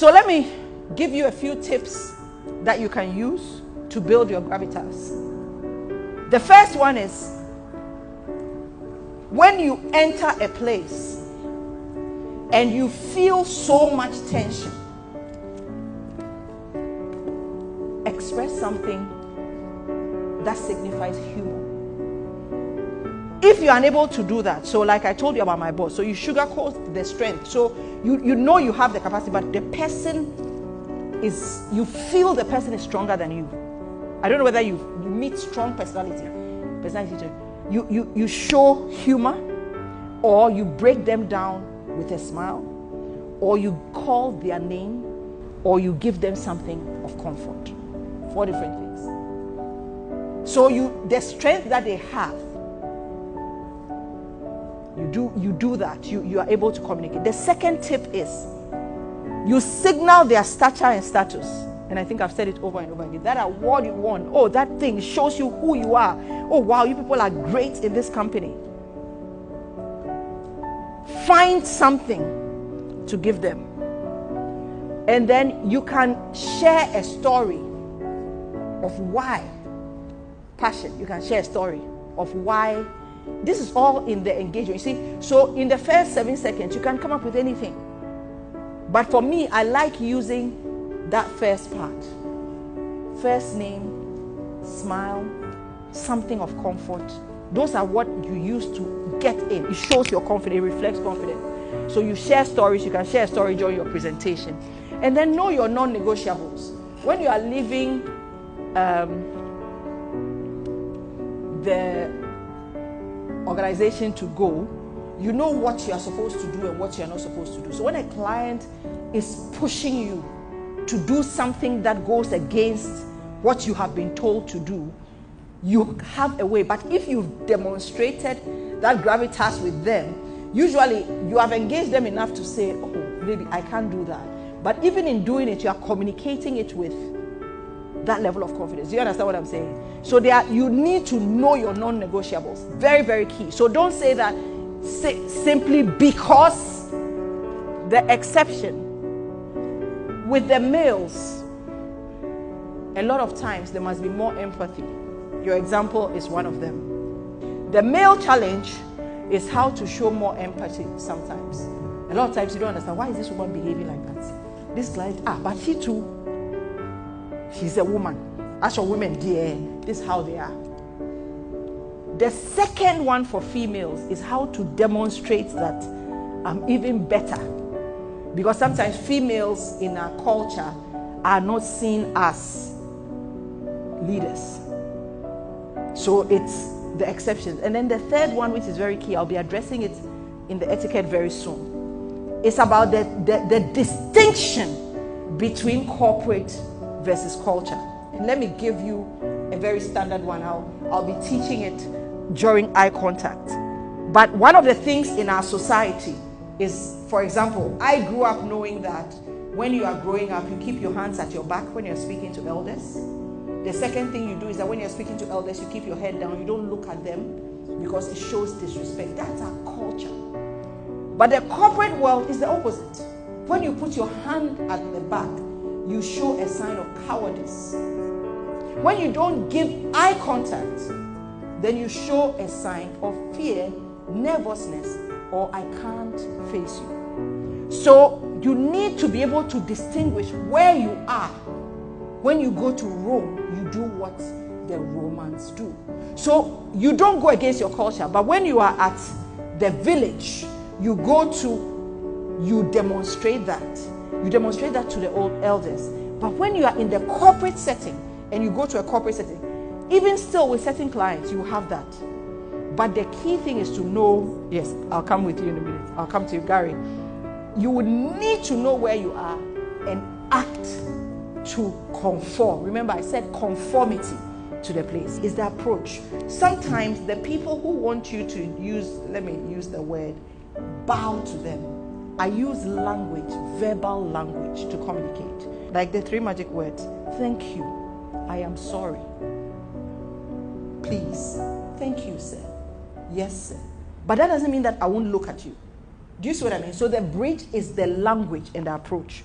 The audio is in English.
So let me give you a few tips that you can use to build your gravitas. The first one is, when you enter a place and you feel so much tension, express something that signifies humor. If you're unable to do that, so like I told you about my boss, so you sugarcoat the strength. So you know you have the capacity, but the person is, you feel the person is stronger than you. I don't know whether you meet strong personality. You show humor, or you break them down with a smile, or you call their name, or you give them something of comfort. 4 different things. So the strength that they have, you do that. You are able to communicate. The second tip is, you signal their stature and status. And I think I've said it over and over again. That award you won, oh, that thing shows you who you are. Oh, wow, you people are great in this company. Find something to give them. And then you can share a story of why. Passion. You can share a story of why. This is all in the engagement. You see, so in the first 7 seconds, you can come up with anything. But for me, I like using that first part. First name, smile, something of comfort. Those are what you use to get in. It shows your confidence, it reflects confidence. So you share stories, you can share a story during your presentation. And then know your non-negotiables. When you are leaving the organization to go, you know what you are supposed to do and what you are not supposed to do. So when a client is pushing you to do something that goes against what you have been told to do, you have a way. But if you've demonstrated that gravitas with them, usually you have engaged them enough to say, oh, maybe I can't do that. But even in doing it, you are communicating it with that level of confidence. Do you understand what I'm saying? So you need to know your non-negotiables. Very, very key. So don't say that simply because. The exception with the males, a lot of times there must be more empathy. Your example is one of them. The male challenge is how to show more empathy sometimes. A lot of times you don't understand, why is this woman behaving like that? This client, but she too, she's a woman. As for women, dear, this is how they are. The second one for females is how to demonstrate that I'm even better. Because sometimes females in our culture are not seen as leaders. So it's the exceptions. And then the third one, which is very key, I'll be addressing it in the etiquette very soon. It's about the distinction between corporate versus culture. And let me give you a very standard one. I'll be teaching it during eye contact. But one of the things in our society is, for example, I grew up knowing that when you are growing up, you keep your hands at your back when you're speaking to elders. The second thing you do is that when you're speaking to elders, you keep your head down. You don't look at them because it shows disrespect. That's our culture. But the corporate world is the opposite. When you put your hand at the back, you show a sign of cowardice. When you don't give eye contact, then you show a sign of fear, nervousness, or I can't face you. So you need to be able to distinguish where you are. When you go to Rome, you do what the Romans do. So you don't go against your culture, but when you are at the village, you demonstrate that. You demonstrate that to the old elders. But when you are in the corporate setting, and you go to a corporate setting, even still with certain clients, you have that. But the key thing is to know, yes, I'll come with you in a minute. I'll come to you, Gary. You would need to know where you are and act to conform. Remember, I said conformity to the place is the approach. Sometimes the people who want you to use, let me use the word, bow to them. I use language, verbal language to communicate. Like the 3 magic words. Thank you. I am sorry. Please. Thank you, sir. Yes, sir. But that doesn't mean that I won't look at you. Do you see what I mean? So the bridge is the language and the approach.